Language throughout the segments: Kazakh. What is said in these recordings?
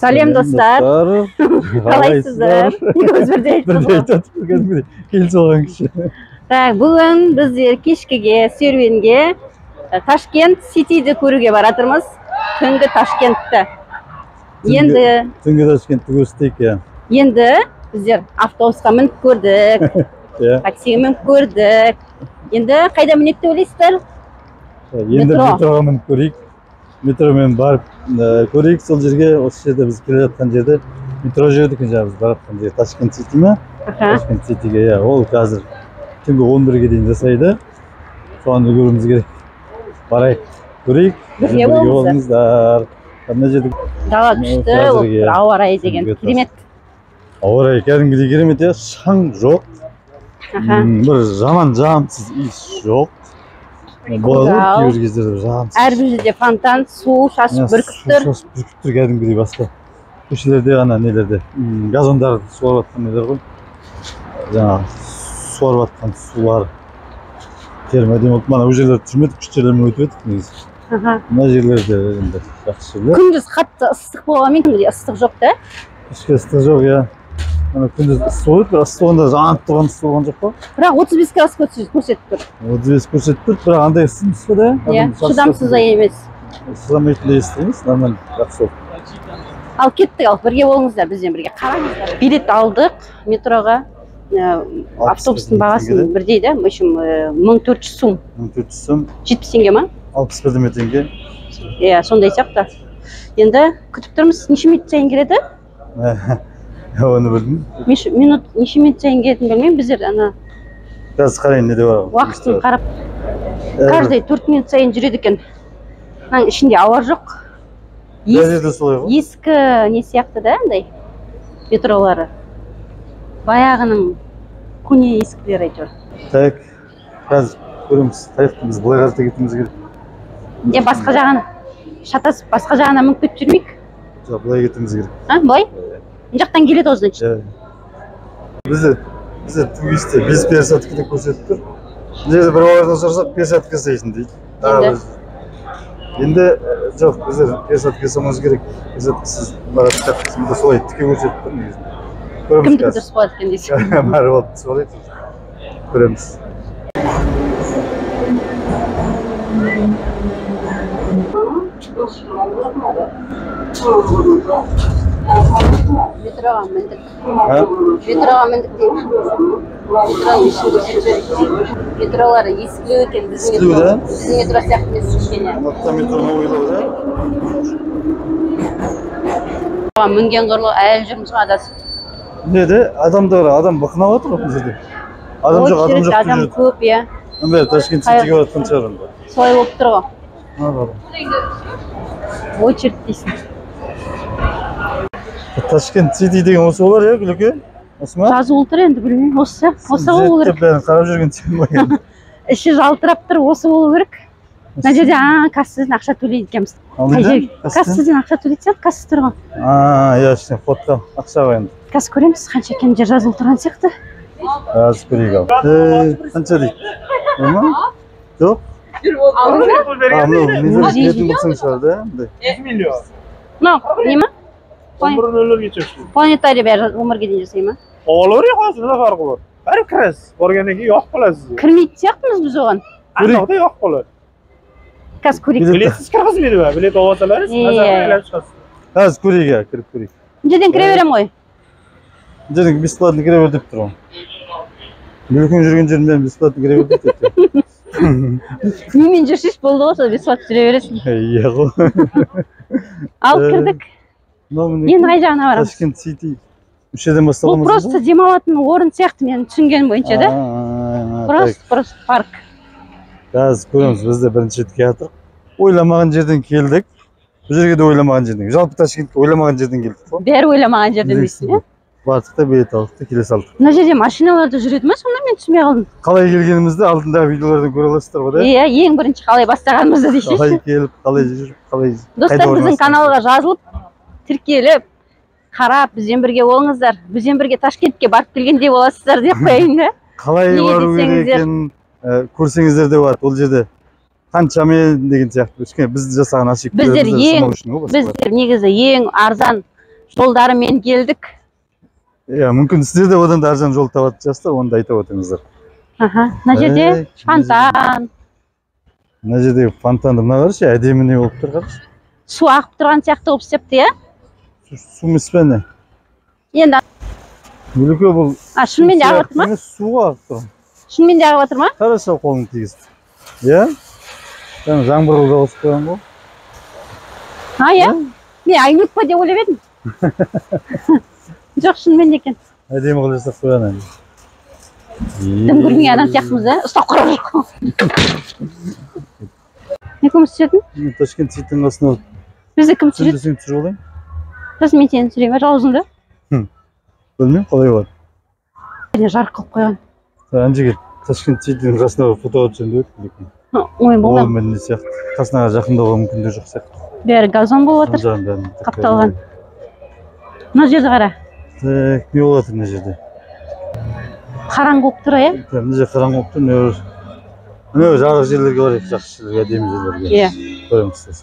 Салем достар. Қалайсыздар? Өзбірде айттыңыз. Келіп алған кіші. Так, бүгін біздер кешкіге, серуенге Ташкент Ситиді көруге баратырмыз. Түнгі Ташкентті. Түнгі Ташкентті көрістейік, я. Енді біздер автобусқа мініп көрдік. Таксиге мініп көрдік. Енді қайда мінек деп ойлайсыздар? Енді метроға мініп көрейік. Метромен барып көрейік, сол жерге, осы жерде біз келе жатқан жерде метро жүрдік біз баратқан жерге. Ташкент Сити ме? Ташкент Ситиге, я. Ол қазір түнгі 11-ге дейін жасайды. Соған көруіміз керек. Барайық, көрейік. Бірге болыңыздар. Мына жерде дала күшті, ауа райы деген керемет. Ауа райы кәдімгідей керемет, я. Шаң жоқ. Бір жаман жағымсыз иіс жоқ. Болады кейбір кездерде жағымсыз. Әрбір жерде фонтан, су шашып бүркіп тұр. Су шашып бүркіп тұр кәдімгідей басқа. Көшелерде ғана нелерде газондар суарып жатқан нелер ғой. Жаңағы суарып жатқан сулар. Термеден болып, мана ол жерлерді жүрмедік, күшті жерлермен өтіп едік негізі. Мына жерлерде енді жақсы жерлер. Күндіз қатты ыстық болғанмен күнде ыстық жоқ та? Кешке ыстық жоқ, иә. Күндіз ыстық еді, бірақ ыстығында жанып тұрған ыстық болған жоқ па? Бірақ 35 градус көрсетіп тұр. 35 көрсетіп тұр, бірақ андай ыстық па да? Иә, шыдамсыз емес. Шыдамайтындай ыстық емес, нормально, жақсы болды. Ал кеттік, ал бірге болыңыздар, бізден бірге қараңыздар. Билет алдық метроға. Автобустың бағасы бірдей да, 1400 сум. 1400 сум. 70 теңге ма? 61 теңге. Иә, сондай сияқты. Енді күтіп тұрмыз, неше минут сайын келеді? Оны білдім. Неше минут сайын келетінін білмеймін, біздер ана қазір қарайын не деп бар. Уақытын қарап. Каждый 4 минут сайын жүреді екен. Ішінде ауа жоқ. Ескі не сияқты да, андай метролары. Баяғының көне ескілер әйтеуір. Так, қазір көреміз. Таяқты біз былай қарата кетуіміз керек. Басқа жағына шатасып, басқа жағына мініп кетіп жүрмейік? Жоқ, былай кетуіміз керек. Былай? Мына жақтан келеді осыдан шығып. Бізде туристе 5 пересадка деп көрсетіп тұр. Мына жерде бір балардан сұрасақ, пересадка жасайсың дейді. Енді жоқ, біздер пересадка жасамауымыз керек. Пересадкасыз барады, мұнда солай тіке көрсетіп тұр негізінде. Кімді дұрыс болады екен дейсің? Бәрі болып солай көреміз. Метроға міндік. Метроға міндік деймін. Метроның ішін көрсетіп. Метролары ескілеу екен біздің метро сияқты емес кішкене. Алматыда метро новойлау да? Мінген құрлы әлі жүрміз адасып. Неде? Адам бақынап отыр бұл жерде. Адам жоқ. Адам көп, иә. Бәрі Ташкент Ситиге баратқан шығар онда. Солай болып тұр ғой. Очередь дейсің. Ташкент Сити деген осы болар, иә, Гүліке? Осы ма? Жазу ұлтыр енді, білмеймін, осы болу керек. Бәрін қарап жүрген сен ба? Іші жалтырап тұр, осы болу керек. Мына жерде кассадан ақша төлейді екенбіз. Кассадан ақша төлейді сияқты, касса тұрған. Иә, ішіне фотқа ақша ғой енді. Қазір көреміз, қанша екені жер жазылып тұрған сияқты. Қазір көрейік ал. Қанша дейді? Олма? Жоқ? Бетін бұқсың шығар да? 100 миллион. Не ма? 11.00 geçiyorsun. Planetariya bәрі өмірге дейін жасай ма? Olur ya, aslında farkı var. Bәрі кіресіз, барғаннан кейін yoq боласыз. Кірмейді сияқтымыз біз оған. Андағыда yoq болады. Қазір көрейік. Билетсіз кіргізбейді ма? Билет алып алсаларыз, назардан шығасыз. Қазір көрейік, кіріп көрейік. Мына жерден кіре берем ғой. Мына жерден бесплатно кіре бер деп тұр ғой. Гүлікең жүрген жерінен бесплатно кіре бер деп тұр. Немен жүрсеш болды ғой, сол бесплатно жүре бересің. Иә ғой. Ал кірдік. Енді қай жағына барамыз? Ташкент Сити. Үшеден басталамыз. Бұл просто демалатын орын сияқты мен түсінген бойынша да. Просто парк. Қазір көреміз, бізде бірінші рет келдік. Ойламаған жерден келдік. Бұл жерге де ойламаған жерден. Жалпы Ташкентке ойламаған жерден келдік. Бәрі ойламаған жерден дейсің, иә? Бардық та билет алдық та келе салдық. Мына жерде машиналарда жүреді ме? Сонда мен түсінбей қалдым. Қалай келгенімізді алдындағы видеолардан көре аласыздар ғой да? Иә, ең бірінші қалай бастағанымызды дейсіз. Қалай келіп, қалай жүріп, қалай достар, біздің каналға жазылып, тіркеліп, қарап, бізбен бірге болыңыздар. Бізбен бірге Ташкентке барып келгендей боласыздар деп қояйын да. Қалай бару керек екенін көрсеңіздер де болады. Ол жерде қаншамен деген сияқты. Біз жасаған ошибкалар. Біздер негізі ең арзан Жолдарымен келдік. Мүмкін сіздер де одан да арзан жол табатын шығарсыздар, оны да айтып отырыңыздар. Мына жерде фонтан. Мына жердегі фонтанды мына қарашы, әдемі не болып тұр қарашы. Су ағып тұрған сияқты болып істепті, иә? Су емес пе не? Енді Мүлікі бұл... шынымен де ағып жатыр ма? Суға ағып тұр. Шынымен де ағып жатыр ма? Қарашы қолың тигізді. Иә? Жаңбыр да қосып қойған ғой. Иә? Мен айнұр па деп ойлап едім. Жоқ, шынымен де екен. Әдемі қылып жасап қойған енді. Дым көрмеген адам сияқтымыз, ә? Ұстап қарап жоқ. Не кім түсетін? Ташкент Ситінің қасына... Бізді кім түсіреді? Сен түсіріп олайын? Сосын мен сені түсірейін ба, жалғызыңды? Білмеймін, қалай болады? Жарық қылып қойған. Ана жерге Ташкент Ситінің қасына фото түсіріп өтті. Ой, болған. Ол мен не сияқты? Қасына жақындауға мүмкіндігі жоқ сияқты. Бәрі газон болып отыр. Қапталған. Мына жерді қара. Не болып отыр мына жерде? Қараңғы болып тұр, иә? Мына жер қараңғы болып тұр. Міне жарық жерлерге барайық, жақсы жерлерге, әдемі жерлерге. Иә. Көреміз сіз.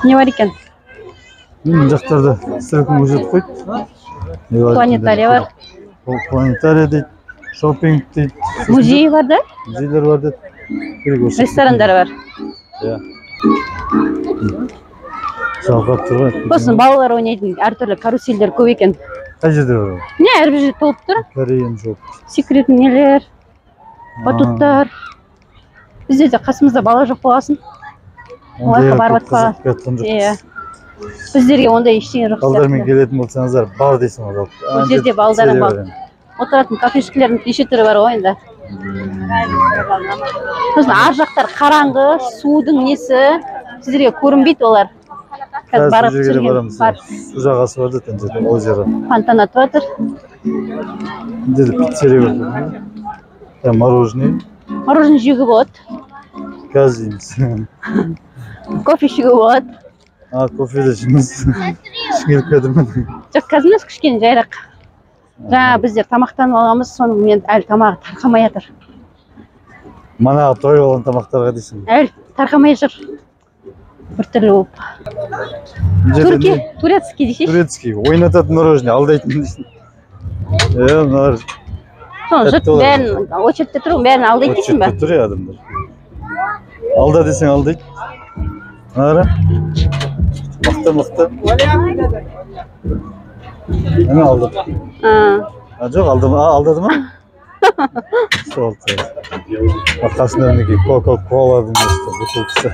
Не бар екен? Мына жақтарда стрелкін көрсетіп қойды. Планетария бар. Планетария дейді, шопинг дейді. Музей бар да? Музейлер бар дейді. Ресторандар бар. Иә. Жалғап тұр ғой. Сосын балалар ойнайтын әртүрлі карусельдер көп екен. Қай жерде бар? Не, әрбір жерде толып тұр. Кореян жоқ. Секрет нелер, батуттар. Бізде де қасымызда бала жоқ болғасын. Оларға барып атпаған. Иә. Біздерге ондай ештеңе жоқ. Балдармен келетін болсаңыздар, бар дейсің ол. Бұл жерде балдарың бар. Отыратын кафешкілердің неше түрі бар ғой енді. Сосын ар жақтар қараңғы, судың несі, сіздерге көрінбейді олар. Қазір барып түсірген бар. Су жағасы бар да, жерде озеро. Фонтан атып жатыр. Жерде пиццерия бар. Мороженое. Мороженое жеуге болады. Газ дейміз. Кофе ішуге болады. Кофе де ішеміз. Ішкеліп кәдімін. Жоқ, қазір емес, кішкене жайрақ. Жаңа біздер тамақтанып алғанбыз, соның мен әлі тамағы тарқамай жатыр. Манағы той болған тамақтарға дейсің. Әлі тарқамай жүр. Біртүрлі болып. Турецкий дейсіз? Турецкий. Ойнататын мороженое, алдайтын дейсің. Мыналар. Соны жұрттың бәрін, очередте тұру, бәрін алдайды дейсің ба? Очередте тұр адамдар. Алда десең алдайды. Мынара. Мықты. Әне алдады. Жоқ, алдады ма? Сол. Қасында мінекей Кока-Коладың бутылкасы.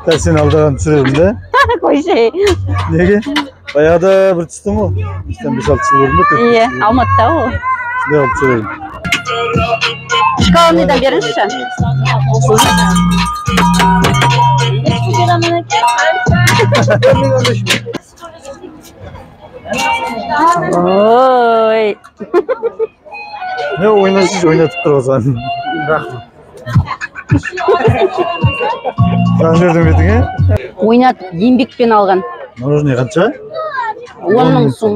Қазір сен алдаған түсіремін да? Қойшы. Неге? Баяғыда бір түстім ғой. Үстен 5-6 жыл болдым ба? Иә, Алматыда ғой. Не қылып түсірейін? Шоколадныйдан беріңізші. Ой. Ne oynatıp dur o zaman. Sen nereden bildin ya? Ойнатып, еңбекпен алған. Мороженое қанша? 10 мың сум.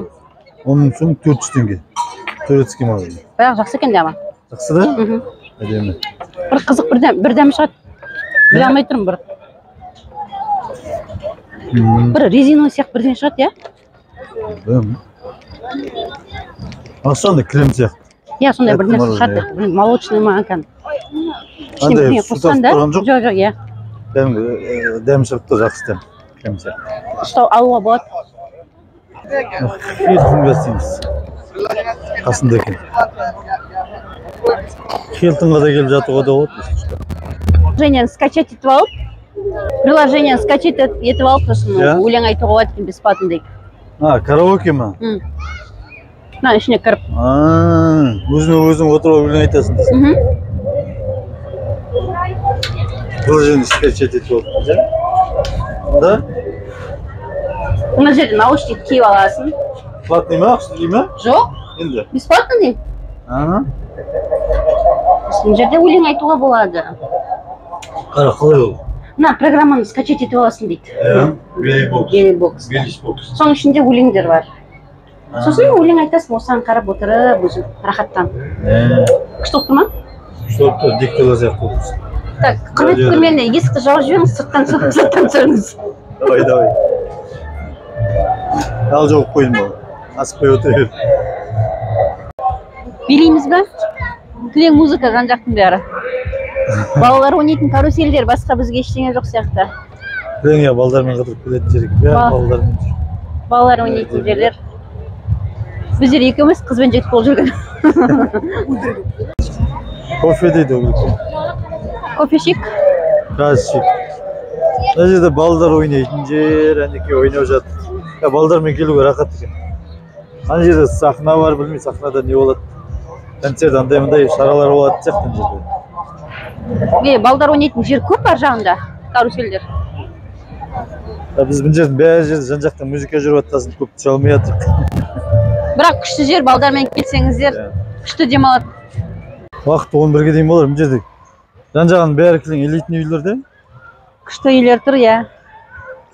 10 мың сум 400 теңге. Турецкий мороженое. Бірақ жақсы екен де ama. Жақсы да? Әдемі. Бір қызық бір дәмі шығады. Біле алмай тұрмын бір. Бір резиновый сияқты бірден шығады, иә? Сондай крем сияқты. Иә, сондай бірден шығады. Молочный ма екен. Кішкене қосқан да? Жоқ, иә. Дәм шығып тұр, жақсы дәм. Крем сияқты. Ұстау алуға болады. Хилтон гостиниц. Қасында екен. Хилтонға да келіп жатуға да болады. Приложениені скачать етіп алып, приложениені скачать етіп алып, сосын өлең айтуға болады екен бесплатно дейді. Караоке ма? Мына ішіне кіріп. Өзің отырып өлең айтасың дейсің. Приложениені скачать етіп алып. Да? Мына жерде наушник киіп аласың. Платный ма, ақысыз ма? Жоқ. Енді? Бесплатно дейм. Мына жерде өлең айтуға болады. Қара, қалай ол? Мына программаны скачать етіп аласың дейді. Велибокс. Соның ішінде өлеңдер бар. Сосын өлең айтасың, осыған қарап отырып, өзің рахаттан. Күшті болып тұр ма? Күшті болып тұр, дикторлар сияқты болып тұрсың. Так, құрметті көрермендер, есікті жауып жіберіңіз, сырттан түсіріңіз. Давай. Ал жауып қойдым ол. Асықпай отыра бер. Билейміз бе? Кілең музыка жан-жақтың бәрі. Балалар ойнайтын карусельдер, басқа бізге ештеңе жоқ сияқты. Кілең балдармен қыдырып келетін жерге. Балалармен жүр. Балалар ойнайтын жерлер. Біздер екеуміз қызбен жігіт болып жүрген. Кофе дейді ол. Кофешик. Газшик. Мына жерде балдар ойнайтын жер, әнеке ойнап жатыр. Балдармен келуге рақат екен. Ана жерде сахна бар, білмей сахнада не болады. Концерт андай-мындай шаралар болады сияқты жерде. Балдар ойнайтын жер көп бар жағында, карусельдер. Біз бұл жердің бәрі жерде жан-жақтан музыка жүріп жатқасын көп түсе алмай жатырмық. Бірақ күшті жер, балдармен кетсеңіздер, күшті демалады. Уақыт 11-ге дейін болар, бұл жерде. Жан-жағын бәрі кілең элитный үйлерде. Күшті үйлер тұр, иә.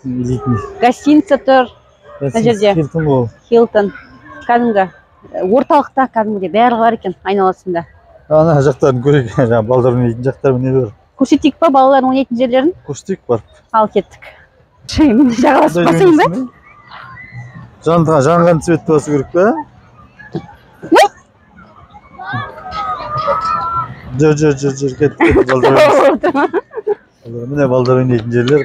Элитный. Гостиница тұр. Мына жерде. Хилтон ол. Хилтон. Кәдімгі. Орталықта кәдімгідей бәрі бар екен айналасында. Ана жақтарын көрейік, жаңа балдар ойнайтын жақтары не бар? Көрсетейік па балалар ойнайтын жерлерін? Көрсетейік бар. Ал кеттік. Мені жағаласып басайын ба? Жанған цветті басы көріп па? Жүр, кеттік балдар ойнайтын. Міне балдар ойнайтын жерлер.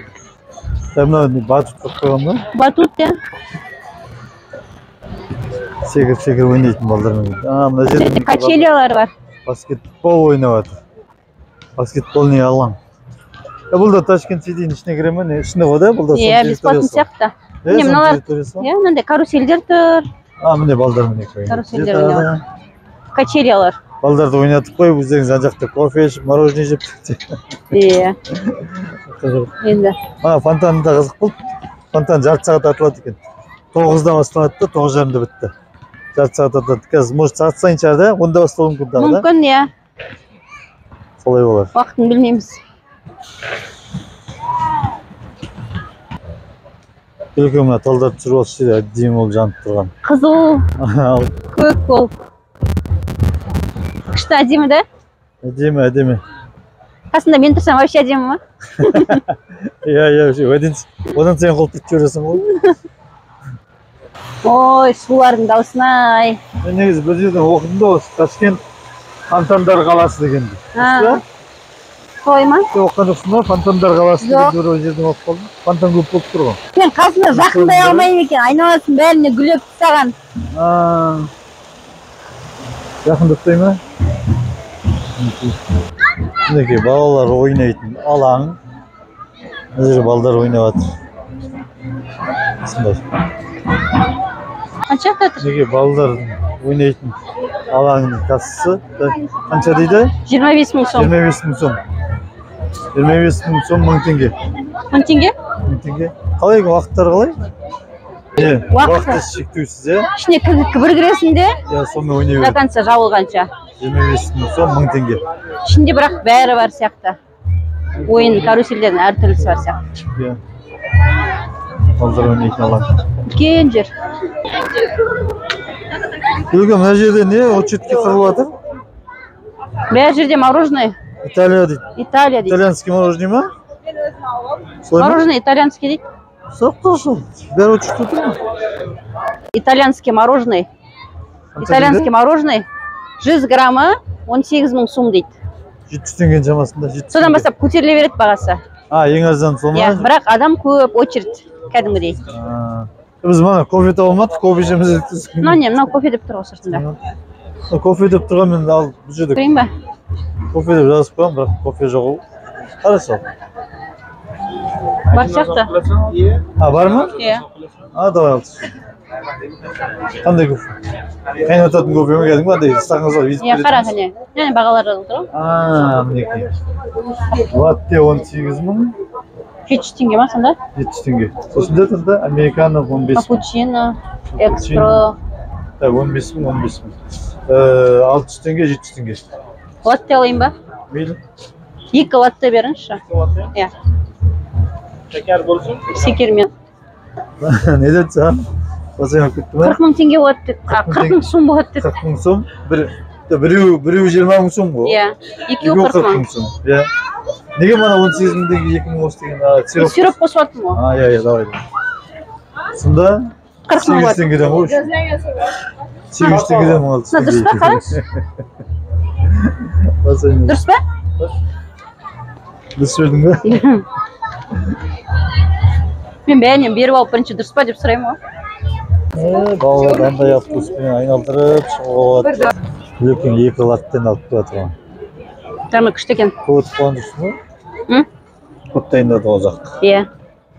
Мына батут қойып қойған ба? Батут, иә. Секір ойнайтын балдармен. Мына жерде качелиялар бар. Баскетбол ойнап жатыр. Баскетболный алаң. Бұл да Ташкент Ситидің ішіне кіре ме? Ішінде ғой да? Иә, бесплатный сияқты. Міне мыналар, мынандай карусельдер тұр. Міне балдармен ойнайды. Карусельдер ойнайды. Качелиялар. Балдарды ойнатып қойып, өздеріңіз жан-жақта кофе ішіп, мороженое жеп. Иә. Енді. Фонтанында қызық болды. Фонтан жарты сағат атылады екен. 9-да басталады да, 9:30-да бітті. Жарты сағат атылады. Қазір, может, сағат сайын шығар да, 10-да басталуы мүмкін дағы да? Мүмкін, иә. Солай болар. Уақытын білмейміз. Келеке мына талдарды жүріп алшы дейді, әдемі болып жанып тұрған. Қызыл, көк болып. Күшті әдемі да? Әдемі. Қасында мен тұрсам, вообще әдемі ма? Иә, одан сен қол тұрып жүресің ғой. Ой, сулардың дауысына-ай. Мен негізі бір жерден оқыдым да осы Ташкент Фонтандар қаласы дегенді. Солай ма? Сен оқыған жоқсың ба? Фонтандар қаласы дегенді бір жерден оқып қалдым. Фонтан көп болып тұр ғой. Мен қасында жақындай алмаймын екен, айналасын бәріне гүл өпіп тастаған. Жақындатпай ма? Мінекей балалар ойнайтын алаң. Мына жерде балдар ойнап жатыр. Осындай. Қанша жатыр? Мінекей балдар ойнайтын алаңның кассасы. Қанша дейді? 25 мың сом. 25 мың сом. 25 мың сом 1000 теңге. 1000 теңге? 1000 теңге. Қалай уақыттар қалай? Уақыты шектеусіз, иә? Ішіне кір кіресің де? Иә, сонымен ойнай До конца жабылғанша. 25 мың сом 1000 теңге. Ішінде бірақ бәрі бар сияқты. Ойын карусельдердің әртүрлісі бар сияқты. Иә. Балдар ойнайтын алаң. Үлкен жер. Келеке, мына жерде не? Очетке қырылып жатыр? Бәр жерде мороженое. Италия дейді. Италия дейді. Итальянский мороженое ма? Мороженое итальянский дейді. Соққы. Бәрі очетте тұр ма? Итальянский мороженое. Итальянский мороженое 100 граммы 18 мың сом дейді. 700 теңге шамасында. Содан бастап көтеріле береді бағасы. Ең аздан сол ма? Бірақ адам көп, очередь кәдімгідей. Біз мана кофе таба алмадық, кофе ішеміз. Мынау кофе деп тұр ғой сыртында. Кофе деп тұрған мен ал бұл жерде. Көрейін ба? Кофе деп жазып қойған, бірақ кофе жоқ ол. Хорошо. Бар сияқты. Бар ма? Иә. Давай алшы. Қандай кофе? Қайнататын кофе ме кәдімгі андай стақанға салып езіп береді? Қара кәне. Яғни бағалары тұр ғой. Мінекей. Латте 18 мың. 700 теңге ма сонда? 700 теңге. Сосын да тұрды американо 15 мың. Капучино, экспро. 15 мың, 15 мың. 600 теңге, 700 теңге. Латте алайын ба? Мейлі. 2 латте беріңізші. Иә. Şeker bolsun. Şekerмен. Ne dedi sen? Basaya küttü mü? 40 мың теңге болады деді. 40 мың сом болады деді. 40 мың сом. Біреу 20 мың сом ғой. Иә. Екеуі 40 мың. Иә. Неге мана 18 мыңдегі 2 мың деген сироп? Сироп қосып алдым ғой. иә, давай. Сонда 40 мың 8 болады. теңгеден ғой. 8 теңгеден мың алды. Дұрыс па, қараңызшы? Дұрыс па? Дұрыс сөйледің бе? Мен бәрінен беріп алып бірінші дұрыс па деп сұраймын ғой. Балалар андай автобуспен айналдырып шығып Лекен 2 латтен алып жатыр. Тамы күшті екен. Көп қуанып жүрсің ба? Көп дайындады ол жақ. Иә.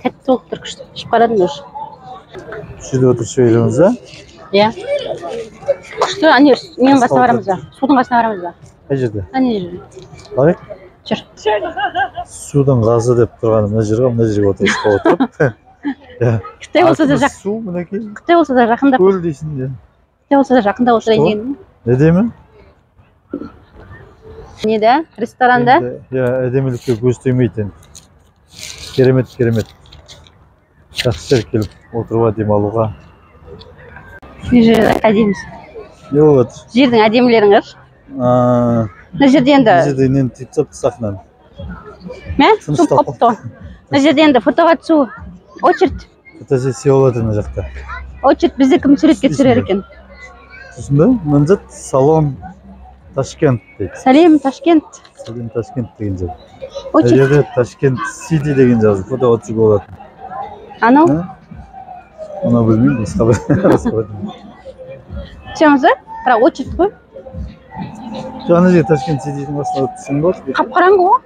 Тәтті болып тұр күшті. Ішіп қарадым уже. Сөйлеп отыршы еліміз ба? Иә. Күшті, ненің қасына барамыз ба? Судың қасына барамыз ба? Қай жерде? Ане жерде. Барайық. Жүр. Судың ғазы деп тұрғаны мына жерге отырысқа отырып. Қытай болса да жақын. Су мінекей. Қытай болса да жақындап. Көл дейсің де. Қытай болса да жақындап отырайын дегенім. Не деймін? Неде? Ресторанда? Иә, әдемілікке көз тоймайтын. Керемет. Жақсы жер келіп отыруға демалуға. Жерде әдеміз. Не болады? Жердің әдемілерін қаршы. Мына жерде енді... Мына жерде нені түйіп тапты сақынан. Мә? Су қопты ғой. Мына жерде енді фотоға түсу. Очередь. Фотосессия болады мына жақта. Очередь бізді кім суретке түсірер екен. Түсінді? Мына жер салон Ташкент дейді. Сәлем, Ташкент. Сәлем Ташкент деген жер. Очередь. Мына жерде Ташкент Сити деген жазып фотоға түсуге болады. Анау? Оны білмеймін, басқа білмеймін. Түсеміз ба? Бірақ очередь қой. Жаңа жерге Ташкент Ситидің басына түсің бар. Қап-қараңғы ғой.